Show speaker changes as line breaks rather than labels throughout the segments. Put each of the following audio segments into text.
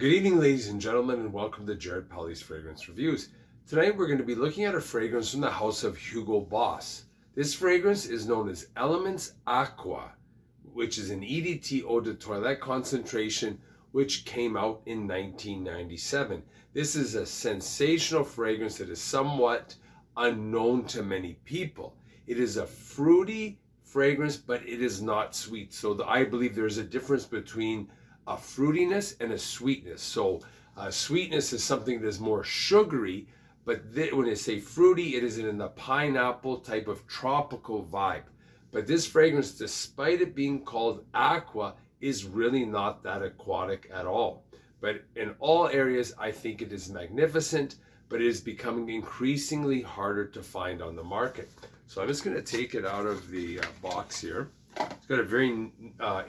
Good evening, ladies and gentlemen, and welcome to Jared Pelly's Fragrance Reviews. Tonight we're going to be looking at a fragrance from the house of Hugo Boss. This fragrance is known as Elements Aqua, which is an EDT eau de toilette concentration, which came out in 1997. This is a sensational fragrance that is somewhat unknown to many people. It is a fruity fragrance, but it is not sweet. So I believe there's a difference between a fruitiness and a sweetness. So sweetness is something that's more sugary, but when I say fruity, it is in the pineapple type of tropical vibe. But this fragrance, despite it being called aqua, is really not that aquatic at all. But in all areas, I think it is magnificent, but it is becoming increasingly harder to find on the market. So I'm just going to take it out of the box here. It's got a very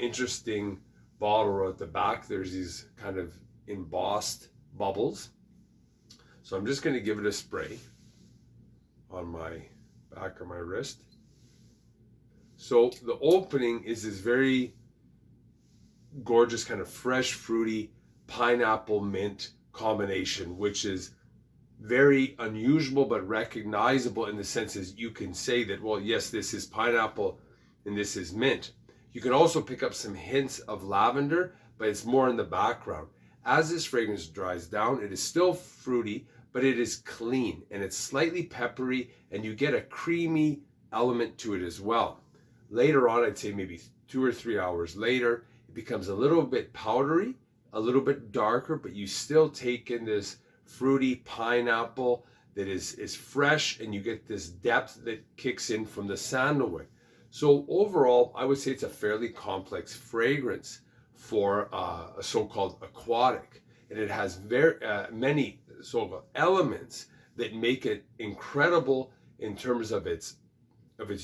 interesting bottle at the back. There's these kind of embossed bubbles. So I'm just going to give it a spray on my back of my wrist. So the opening is this very gorgeous kind of fresh, fruity pineapple mint combination, which is very unusual but recognizable in the sense as you can say that, well, yes, this is pineapple and this is mint. You can also pick up some hints of lavender, but it's more in the background. As this fragrance dries down, it is still fruity, but it is clean and it's slightly peppery, and you get a creamy element to it as well. Later on, I'd say maybe 2 or 3 hours later, it becomes a little bit powdery, a little bit darker, but you still take in this fruity pineapple that is fresh, and you get this depth that kicks in from the sandalwood. So overall, I would say it's a fairly complex fragrance for a so-called aquatic. And it has very many sort of elements that make it incredible in terms of its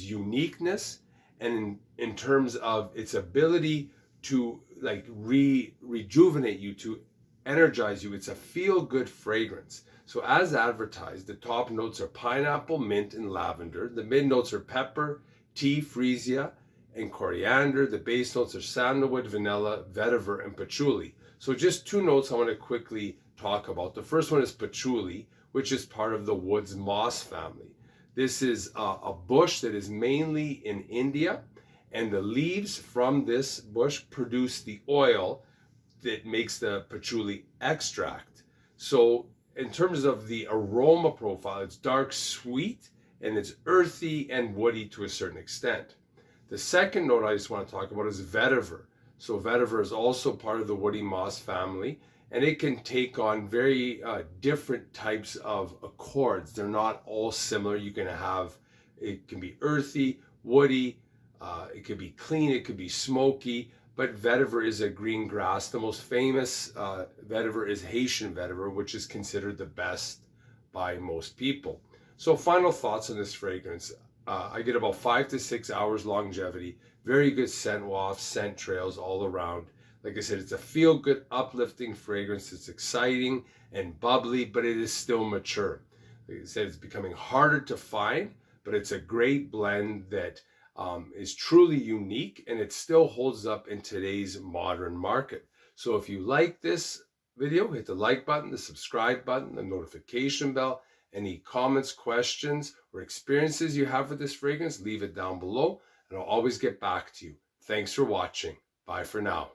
uniqueness, and in terms of its ability to like rejuvenate you, to energize you. It's a feel-good fragrance. So as advertised, the top notes are pineapple, mint, and lavender. The mid notes are pepper, tea, freesia, and coriander. The base notes are sandalwood, vanilla, vetiver, and patchouli. So just 2 notes I want to quickly talk about. The first one is patchouli, which is part of the woods moss family. This is a bush that is mainly in India, and the leaves from this bush produce the oil that makes the patchouli extract. So in terms of the aroma profile, it's dark, sweet, and it's earthy and woody to a certain extent. The second note I just want to talk about is vetiver. So vetiver is also part of the woody moss family, and it can take on very different types of accords. They're not all similar. You can have, it can be earthy, woody, it could be clean, it could be smoky, but vetiver is a green grass. The most famous vetiver is Haitian vetiver, which is considered the best by most people. So final thoughts on this fragrance. I get about 5 to 6 hours longevity, very good scent wafts, scent trails all around. Like I said, it's a feel-good, uplifting fragrance. It's exciting and bubbly, but it is still mature. Like I said, it's becoming harder to find, but it's a great blend that is truly unique, and it still holds up in today's modern market. So if you like this video, hit the like button, the subscribe button, the notification bell. Any comments, questions, or experiences you have with this fragrance, leave it down below, and I'll always get back to you. Thanks for watching. Bye for now.